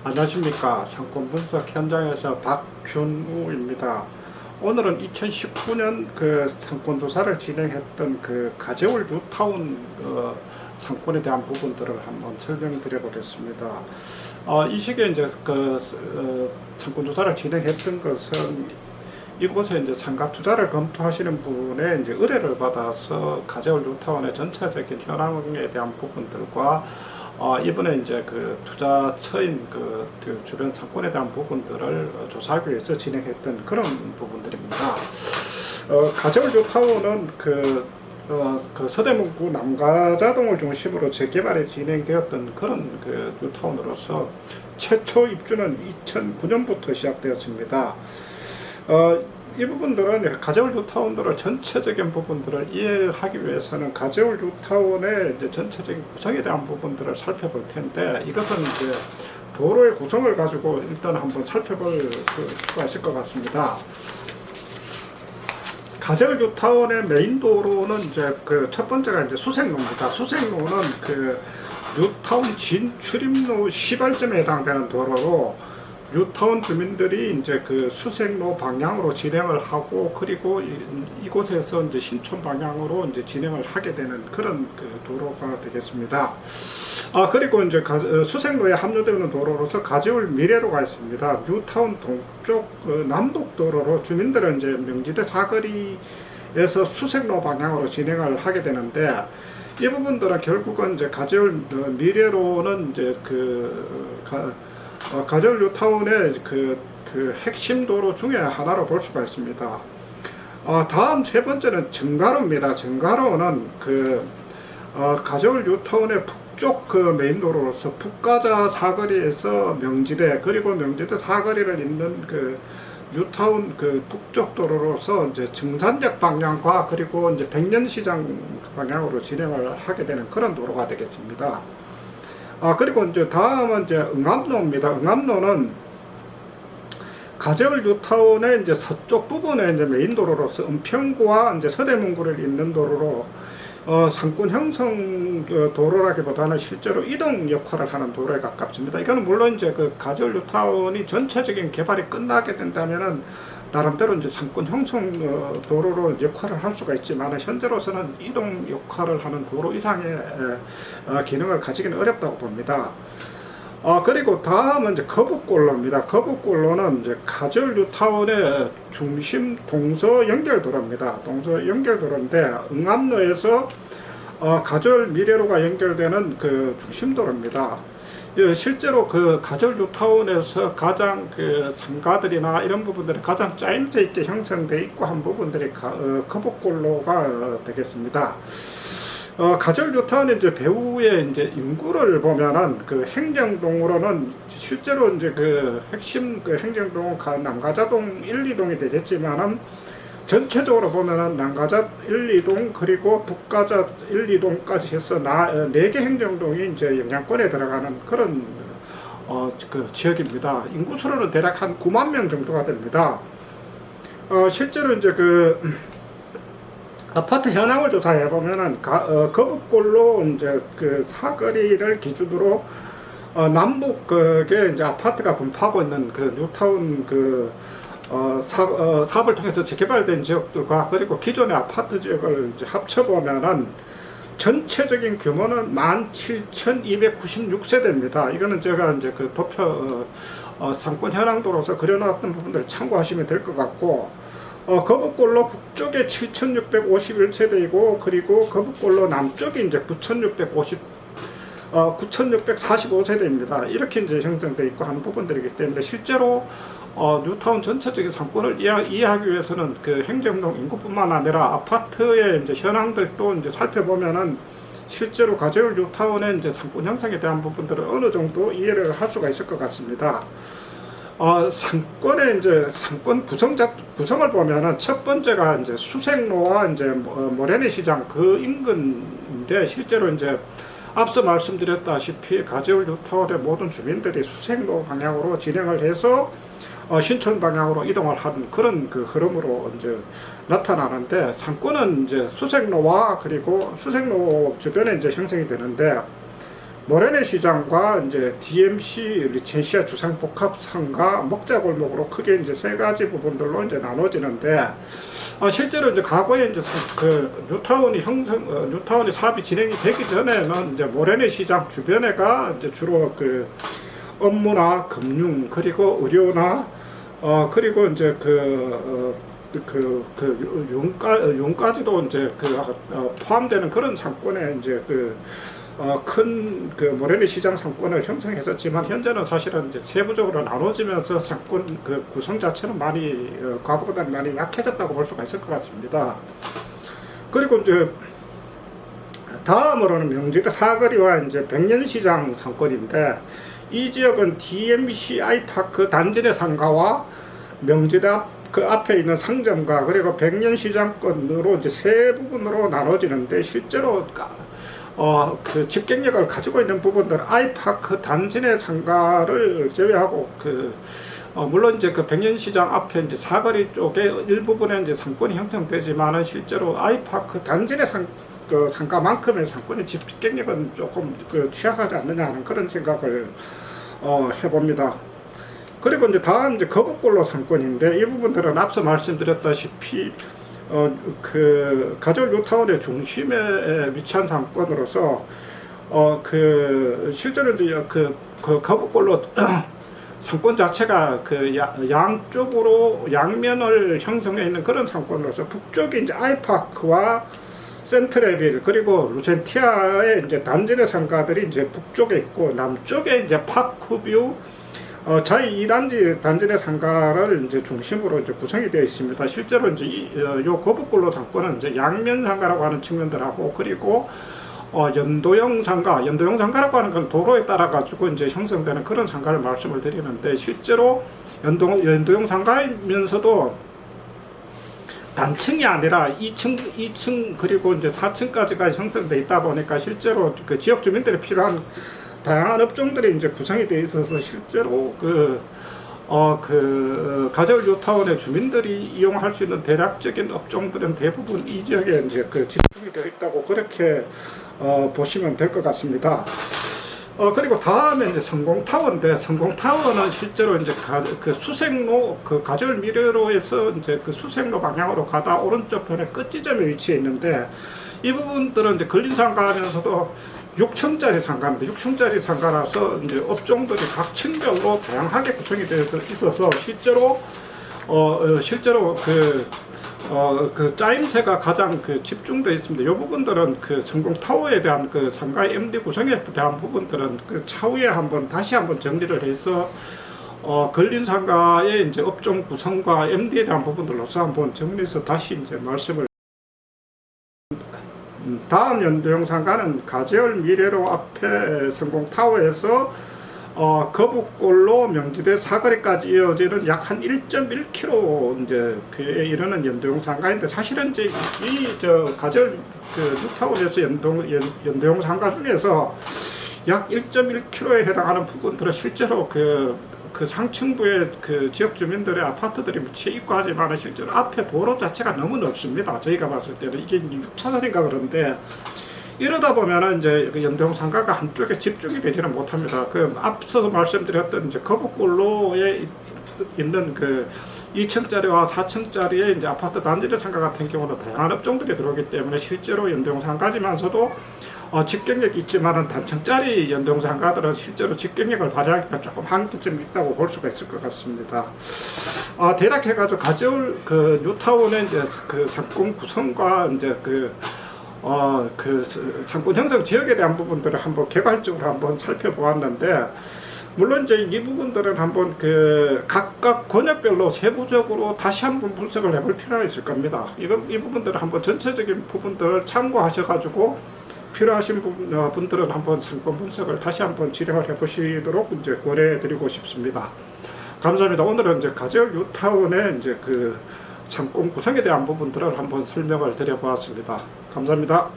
안녕하십니까. 상권 분석 현장에서 박균우입니다. 오늘은 2019년 그 상권 조사를 진행했던 그 가재울 뉴타운 상권에 대한 부분들을 한번 설명드려 보겠습니다. 이 시기에 이제 상권 조사를 진행했던 것은 이곳에 이제 상가 투자를 검토하시는 분의 이제 의뢰를 받아서 가재울 뉴타운의 전체적인 현황에 대한 부분들과 이번에 이제 그 투자처인 그 주변 상권에 대한 부분들을 조사하기 위해서 진행했던 그런 부분들입니다. 가재울 뉴타운은 그 서대문구 남가자동을 중심으로 재개발이 진행되었던 그런 그 뉴타운으로서 최초 입주는 2009년부터 시작되었습니다. 이 부분들은 가재울 뉴타운들을 전체적인 부분들을 이해하기 위해서는 가재울 뉴타운의 이제 전체적인 구성에 대한 부분들을 살펴볼 텐데, 이것은 이제 도로의 구성을 가지고 일단 한번 살펴볼 수가 있을 것 같습니다. 가재울 뉴타운의 메인 도로는 이제 그 첫 번째가 이제 수색로입니다. 수색로는 그 뉴타운 진출입로 시발점에 해당되는 도로로 뉴타운 주민들이 이제 그 수색로 방향으로 진행을 하고, 그리고 이곳에서 이제 신촌 방향으로 이제 진행을 하게 되는 그런 그 도로가 되겠습니다. 그리고 이제 수색로에 합류되는 도로로서 가재울 미래로가 있습니다. 뉴타운 동쪽 남북 도로로 주민들은 이제 명지대 사거리에서 수색로 방향으로 진행을 하게 되는데, 이 부분들은 결국은 이제 가재울 미래로는 이제 가재울 뉴타운의 그 핵심 도로 중에 하나로 볼 수가 있습니다. 다음 세 번째는 정가로입니다. 정가로는 가재울 뉴타운의 북쪽 그 메인 도로로서 북가자 사거리에서 명지대, 그리고 명지대 사거리를 잇는 그 뉴타운 그 북쪽 도로로서 이제 정산역 방향과 그리고 이제 백년시장 방향으로 진행을 하게 되는 그런 도로가 되겠습니다. 그리고 이제 다음은 이제 응암로입니다. 응암로는 가재울 뉴타운의 이제 서쪽 부분에 이제 메인 도로로서 은평구와 이제 서대문구를 잇는 도로로 상권 형성 도로라기보다는 실제로 이동 역할을 하는 도로에 가깝습니다. 이거는 물론 이제 그 가재울 뉴타운이 전체적인 개발이 끝나게 된다면은 나름대로 이제 상권 형성 도로로 역할을 할 수가 있지만, 현재로서는 이동 역할을 하는 도로 이상의 기능을 가지기는 어렵다고 봅니다. 그리고 다음은 이제 거북골로입니다. 거북골로는 이제 가재울 뉴타운의 중심 동서 연결도로입니다. 동서 연결도로인데, 응암로에서 가재울 미래로가 연결되는 그 중심도로입니다. 실제로 그 가재울 뉴타운에서 가장 그 상가들이나 이런 부분들이 가장 짜임새 있게 형성되어 있고 한 부분들이 거북골로가 되겠습니다. 가재울 뉴타운의 이제 배후의 이제 인구를 보면은 그 행정동으로는 실제로 이제 그 핵심 그 행정동은 남가자동 1, 2동이 되겠지만은, 전체적으로 보면은 남가자 1, 2동 그리고 북가자 1, 2동까지 해서 4개 행정동이 이제 영향권에 들어가는 그런 그 지역입니다. 인구수로는 대략 한 9만 명 정도가 됩니다. 실제로 이제 그 아파트 현황을 조사해 보면은 거북골로 이제 그 사거리를 기준으로 남북에 이제 아파트가 분포하고 있는 그 뉴타운 사업을 통해서 재개발된 지역들과 그리고 기존의 아파트 지역을 이제 합쳐보면은 전체적인 규모는 17,296세대입니다. 이거는 제가 이제 그 도표 상권 현황도로서 그려놨던 부분들을 참고하시면 될 것 같고, 거북골로 북쪽에 7,651세대이고, 그리고 거북골로 남쪽이 이제 9,645세대입니다. 이렇게 이제 형성되어 있고 하는 부분들이기 때문에, 실제로 뉴타운 전체적인 상권을 이해하기 위해서는 그 행정동 인구뿐만 아니라 아파트의 이제 현황들도 이제 살펴보면은 실제로 가재울 뉴타운의 이제 상권 형성에 대한 부분들을 어느 정도 이해를 할 수가 있을 것 같습니다. 상권의 이제 상권 구성을 보면은 첫 번째가 이제 수색로와 이제 모래내 시장 그 인근인데, 실제로 이제 앞서 말씀드렸다시피 가재울 뉴타운의 모든 주민들이 수색로 방향으로 진행을 해서 신촌 방향으로 이동을 하는 그런 그 흐름으로 이제 나타나는데, 상권은 이제 수색로와 그리고 수색로 주변에 이제 형성이 되는데, 모래내 시장과 이제 DMC 리첸시아 주상복합상가 먹자골목으로 크게 이제 세 가지 부분들로 이제 나눠지는데, 실제로 이제 과거에 이제 그 뉴타운이 사업이 진행이 되기 전에는 이제 모래내 시장 주변에가 이제 주로 그 업무나 금융, 그리고 의료나 그리고 이제 용까지도 이제 포함되는 그런 상권에 이제 큰 모래내 시장 상권을 형성했었지만, 현재는 사실은 이제 세부적으로 나눠지면서 상권 구성 자체는 많이 과거보다는 많이 약해졌다고 볼 수가 있을 것 같습니다. 그리고 이제 다음으로는 명지대 사거리와 이제 백년시장 상권인데, 이 지역은 DMC 아이파크 단지 내 상가와 명지대 그 앞에 있는 상점가, 그리고 백년시장권으로 이제 세 부분으로 나눠지는데, 실제로 그 집경력을 가지고 있는 부분들, 아이파크 단지 내 상가를 제외하고 물론 이제 그 백년시장 앞에 이제 사거리 쪽에 일부분에 이제 상권이 형성되지만은, 실제로 아이파크 단지 내 상가만큼의 상권의 집경력은 조금 취약하지 않느냐 하는 그런 생각을 해봅니다. 그리고 이제 다음 이제 거북골로 상권인데, 이 부분들은 앞서 말씀드렸다시피 가절 뉴타운의 중심에 위치한 상권으로서 실제로 이제 거북골로 상권 자체가 양쪽으로 양면을 형성해 있는 그런 상권으로서, 북쪽에 이제 아이파크와 센트레빌 그리고 루젠티아의 이제 단지 내 상가들이 이제 북쪽에 있고, 남쪽에 이제 파크뷰 저희 이 단지 내 상가를 이제 중심으로 이제 구성이 되어 있습니다. 실제로 이제 요 거북골로 상권은 이제 양면 상가라고 하는 측면들하고, 그리고 연도형 상가라고 하는 건 도로에 따라 가지고 이제 형성되는 그런 상가를 말씀을 드리는데, 실제로 연도형 상가이면서도 단층이 아니라 2층 그리고 이제 4층까지가 형성돼 있다 보니까, 실제로 그 지역 주민들이 필요한 다양한 업종들이 이제 구성이 되어 있어서, 실제로 가절 뉴타운의 주민들이 이용할 수 있는 대략적인 업종들은 대부분 이 지역에 이제 집중이 되어 있다고 그렇게 보시면 될 것 같습니다. 그리고 다음에 이제 성공타워인데, 성공타워는 실제로 이제 수색로, 가절 미래로에서 이제 수색로 방향으로 가다 오른쪽 편에 끝지점에 위치해 있는데, 이 부분들은 이제 근린상가 하면서도 6층짜리 상가입니다. 6층짜리 상가라서 이제 업종들이 각 층별로 다양하게 구성이 되어 있어서, 실제로 짜임새가 가장 집중되어 있습니다. 이 부분들은 성공타워에 대한 상가의 MD 구성에 대한 부분들은 차후에 다시 한번 정리를 해서 근린상가의 이제 업종 구성과 MD에 대한 부분들로서 한번 정리해서 다시 이제 말씀을. 다음 연도형 상가는 가절 미래로 앞에 성공타워에서 거북골로 명지대 사거리까지 이어지는 약 한 1.1km 이제 이르는 연도형 상가인데, 사실은 이제 가절 뉴타운에서 연도형 상가 중에서 약 1.1km에 해당하는 부분들은 실제로 상층부의 지역 주민들의 아파트들이 묻혀 있고 하지만, 실제로 앞에 도로 자체가 너무 넓습니다. 저희가 봤을 때는 이게 6차선인가 그런데, 이러다 보면은 이제 연도형 상가가 한쪽에 집중이 되지는 못합니다. 앞서 말씀드렸던 이제 거북골로에 있는 2층짜리와 4층짜리의 이제 아파트 단지대 상가 같은 경우는 다양한 업종들이 들어오기 때문에, 실제로 연도형 상가지만서도 집경력이 있지만은 단층짜리 연도형 상가들은 실제로 집경력을 발휘하기가 조금 한계점이 있다고 볼 수가 있을 것 같습니다. 대략 해가지고 가절 뉴타운의 이제 상권 구성과 이제 상권 형성 지역에 대한 부분들을 한번 개괄적으로 한번 살펴보았는데, 물론 이제 이 부분들은 한번 각각 권역별로 세부적으로 다시 한번 분석을 해볼 필요가 있을 겁니다. 이 부분들을 한번 전체적인 부분들을 참고하셔가지고 필요하신 분들은 한번 상권 분석을 다시 한번 진행을 해보시도록 이제 권해드리고 싶습니다. 감사합니다. 오늘은 이제 가절 뉴타운의 이제 상권 구성에 대한 부분들을 한번 설명을 드려보았습니다. 감사합니다.